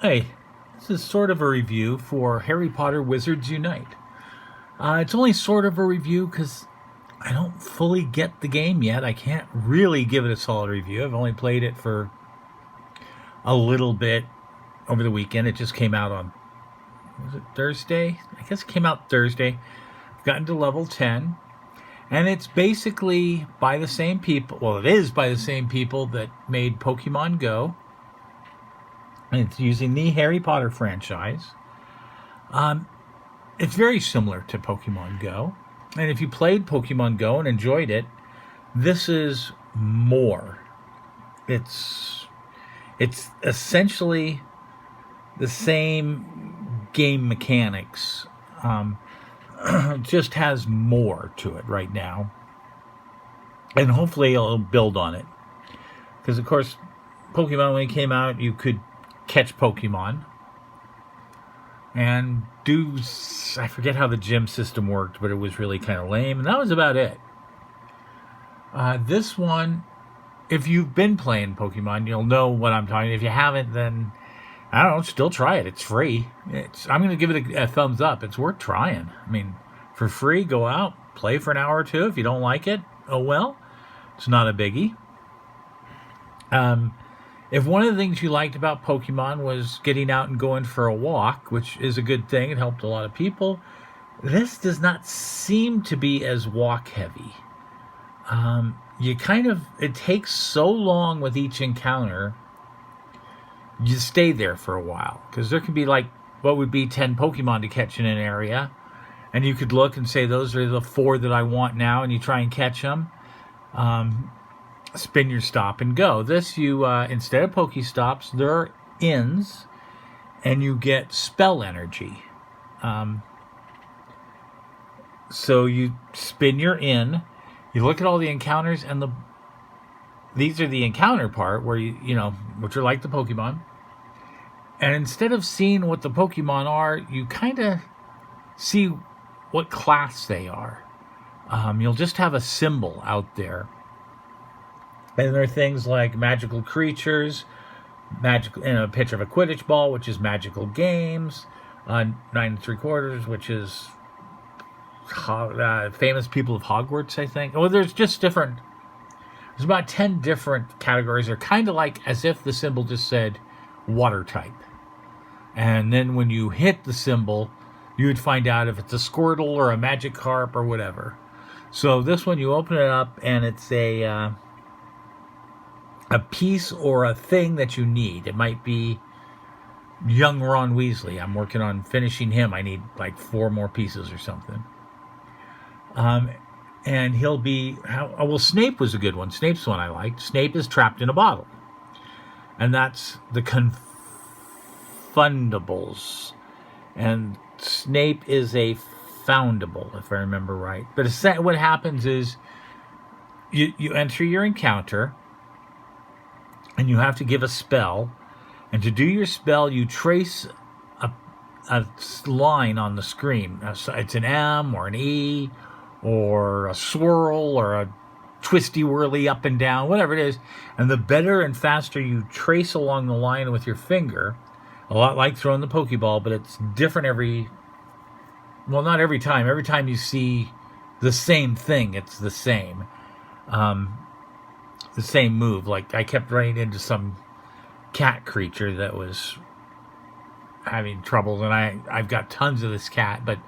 Hey, this is sort of a review for Harry Potter Wizards Unite. It's only sort of a review because I don't fully get the game yet. I can't really give it a solid review. I've only played it for a little bit over the weekend. It just came out on, was it Thursday? I guess it came out Thursday. I've gotten to level 10. And it's basically by the same people. Well, it is by the same people that made Pokemon Go. And it's using the Harry Potter franchise. It's very similar to Pokemon Go. And if you played Pokemon Go and enjoyed it, this is more. It's essentially the same game mechanics. Just has more to it right now. And hopefully it'll build on it. Because, of course, Pokemon, when it came out, you could catch Pokemon and do, I forget how the gym system worked, but it was really kind of lame, and that was about it. This one, if you've been playing Pokemon, you'll know what I'm talking. If you haven't, then I don't know, still try it. It's free. I'm going to give it a thumbs up. It's worth trying. I mean, for free, go out, play for an hour or two. If you don't like it, oh well. It's not a biggie. If one of the things you liked about Pokemon was getting out and going for a walk, which is a good thing, it helped a lot of people, this does not seem to be as walk heavy. It takes so long with each encounter, you stay there for a while. Because there can be like, what would be 10 Pokemon to catch in an area. And you could look and say, those are the 4 that I want now, and you try and catch them. Spin your stop and go. This, you instead of Pokestops, there are inns, and you get spell energy. So you spin your inn, you look at all the encounters, and these are the encounter part where which are like the Pokemon. And instead of seeing what the Pokemon are, you kind of see what class they are. You'll just have a symbol out there. And there are things like magical creatures, a picture of a Quidditch ball, which is magical games, 9 3/4, which is famous people of Hogwarts, I think. Well, there's about 10 different categories. They're kind of like as if the symbol just said water type. And then when you hit the symbol, you would find out if it's a Squirtle or a Magikarp or whatever. So this one, you open it up, and it's a piece or a thing that you need. It might be young Ron Weasley. I'm working on finishing him. I need like 4 more pieces or something. And he'll be... Snape was a good one. Snape's one I liked. Snape is trapped in a bottle. And that's the Confundables. And Snape is a Foundable, if I remember right. But what happens is you enter your encounter, and you have to give a spell. And to do your spell, you trace a line on the screen. It's an M or an E or a swirl or a twisty whirly up and down, whatever it is. And the better and faster you trace along the line with your finger, a lot like throwing the Pokeball, but it's different not every time. Every time you see the same thing, it's the same. The same move. Like, I kept running into some cat creature that was having trouble, and I've got tons of this cat, but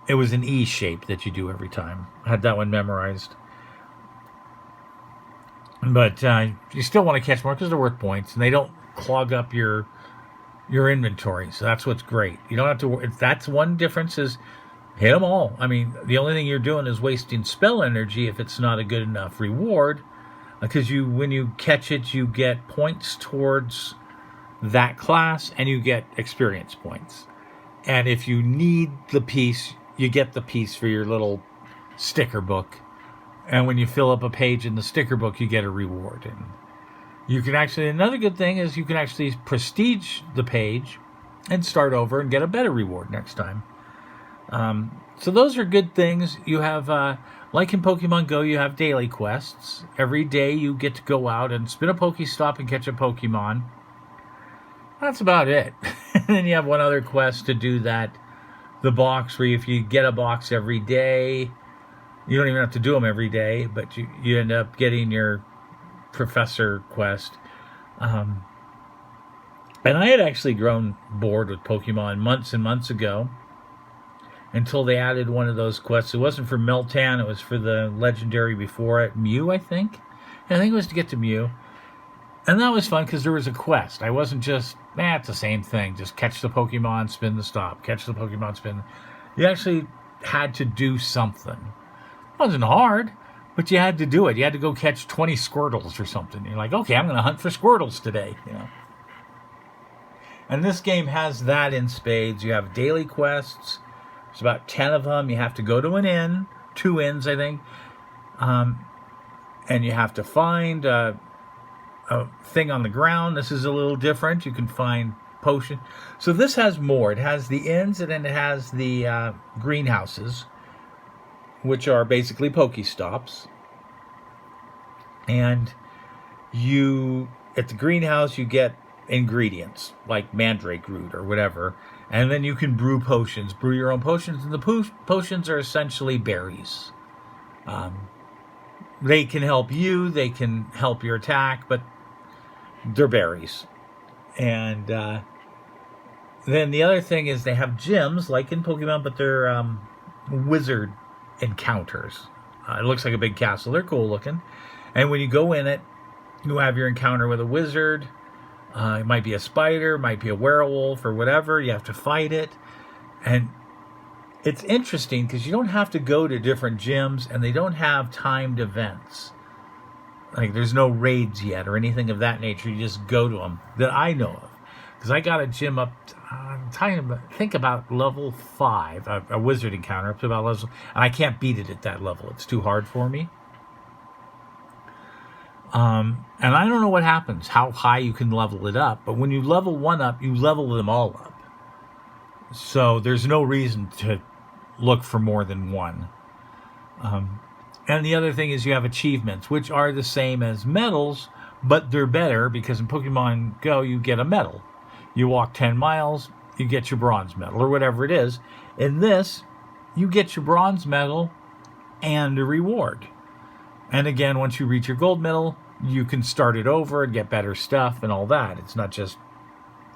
it was an E shape that you do every time. I had that one memorized. But you still want to catch more because they're worth points, and they don't clog up your inventory. So that's what's great. You don't have to. That's one difference is hit them all. I mean, the only thing you're doing is wasting spell energy if it's not a good enough reward. Because when you catch it, you get points towards that class, and you get experience points. And if you need the piece, you get the piece for your little sticker book. And when you fill up a page in the sticker book, you get a reward. And you can another good thing is you can actually prestige the page and start over and get a better reward next time. So those are good things. You have, like in Pokemon Go, you have daily quests. Every day you get to go out and spin a Pokestop and catch a Pokemon. That's about it. And then you have one other quest to do that, the box where if you get a box every day, you don't even have to do them every day, but you end up getting your professor quest. Um, and I had actually grown bored with Pokemon months and months ago until they added one of those quests. It wasn't for Meltan, it was for the legendary before it, Mew, I think. And I think it was to get to Mew. And that was fun because there was a quest. I wasn't just, it's the same thing. Just catch the Pokemon, spin the stop. Catch the Pokemon, spin. You actually had to do something. It wasn't hard, but you had to do it. You had to go catch 20 Squirtles or something. You're like, okay, I'm going to hunt for Squirtles today. And this game has that in spades. You have daily quests. There's about 10 of them. You have to go to an inn. 2 inns, I think. And you have to find a thing on the ground. This is a little different. You can find potion. So this has more. It has the inns, and then it has the greenhouses, which are basically Pokestops. And at the greenhouse, you get ingredients like mandrake root or whatever, and then you can brew potions, brew your own potions, and the potions are essentially berries. They can help you, they can help your attack, but they're berries. And then the other thing is they have gyms, like in Pokemon, but they're wizard encounters. It looks like a big castle. They're cool looking. And when you go in it, you have your encounter with a wizard. It might be a spider, might be a werewolf, or whatever. You have to fight it. And it's interesting because you don't have to go to different gyms, and they don't have timed events. Like, there's no raids yet or anything of that nature. You just go to them that I know of. Because I got a gym up, think about level 5, a wizard encounter up to about level, and I can't beat it at that level. It's too hard for me. And I don't know what happens, how high you can level it up. But when you level one up, you level them all up. So there's no reason to look for more than one. And the other thing is you have achievements, which are the same as medals, but they're better because in Pokemon Go, you get a medal. You walk 10 miles, you get your bronze medal or whatever it is. In this, you get your bronze medal and a reward. And again, once you reach your gold medal, you can start it over and get better stuff and all that. It's not just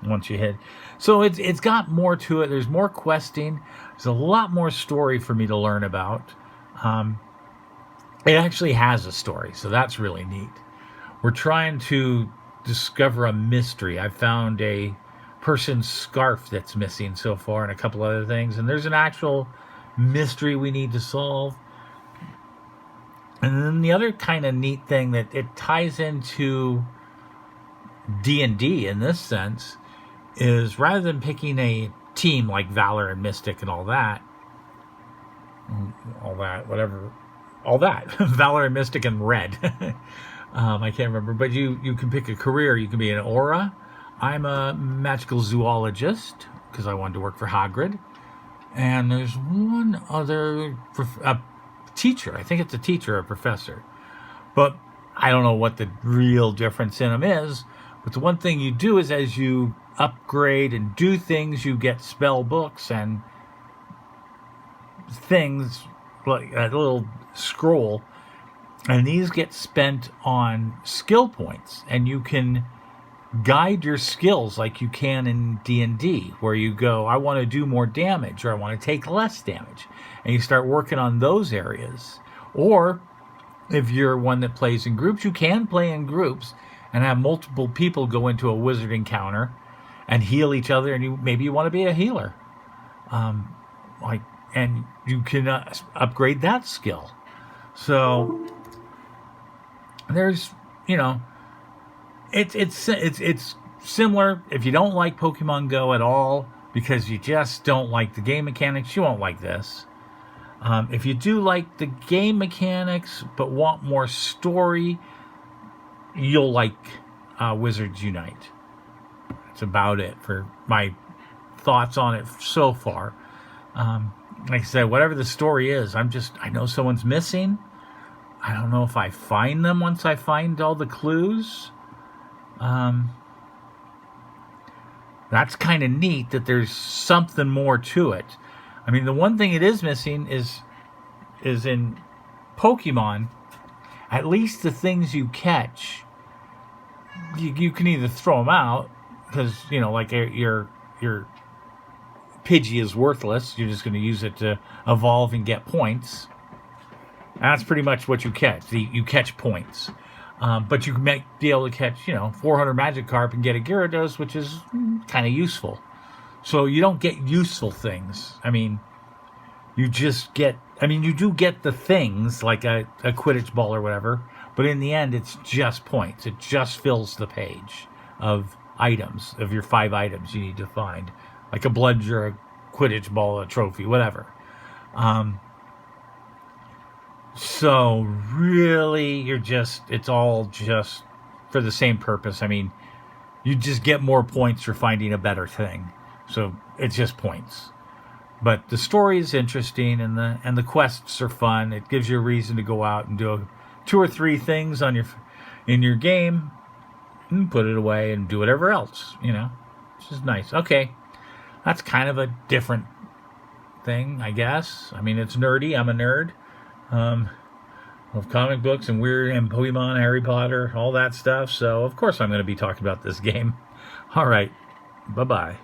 once you hit. So it's got more to it. There's more questing. There's a lot more story for me to learn about. It actually has a story, so that's really neat. We're trying to discover a mystery. I found a person's scarf that's missing so far and a couple other things. And there's an actual mystery we need to solve. And then the other kind of neat thing that it ties into D&D in this sense is rather than picking a team like Valor and Mystic and all that, Valor and Mystic and Red. I can't remember, but you can pick a career. You can be an Aura. I'm a magical zoologist because I wanted to work for Hagrid. And there's one other teacher. I think it's a teacher or a professor. But I don't know what the real difference in them is. But the one thing you do is as you upgrade and do things, you get spell books and things like a little scroll. And these get spent on skill points. And you can guide your skills like you can in D&D, where you go, I want to do more damage or I want to take less damage. And you start working on those areas. Or if you're one that plays in groups, you can play in groups and have multiple people go into a wizard encounter and heal each other. And maybe you want to be a healer. And you can upgrade that skill. So there's, it's similar. If you don't like Pokemon Go at all because you just don't like the game mechanics, you won't like this. If you do like the game mechanics but want more story, you'll like Wizards Unite. That's about it for my thoughts on it so far. Like I said, whatever the story is, I know someone's missing. I don't know if I find them once I find all the clues. That's kind of neat that there's something more to it. I mean, the one thing it is missing is in Pokemon, at least the things you catch, you can either throw them out because like your Pidgey is worthless. You're just going to use it to evolve and get points. That's pretty much what you catch. You catch points. But you may be able to catch, 400 Magikarp and get a Gyarados, which is kind of useful. So you don't get useful things. I mean, you do get the things like a Quidditch ball or whatever, but in the end, it's just points. It just fills the page of items, of your 5 items you need to find. Like a bludger, a Quidditch ball, a trophy, whatever. So really, it's all just for the same purpose. I mean, you just get more points for finding a better thing. So it's just points. But the story is interesting, and the quests are fun. It gives you a reason to go out and do 2 or 3 things in your game, and put it away and do whatever else, which is nice. Okay, that's kind of a different thing, I guess. I mean, it's nerdy. I'm a nerd. Of comic books and weird and Pokemon, Harry Potter, all that stuff. So, of course, I'm going to be talking about this game. All right. Bye-bye.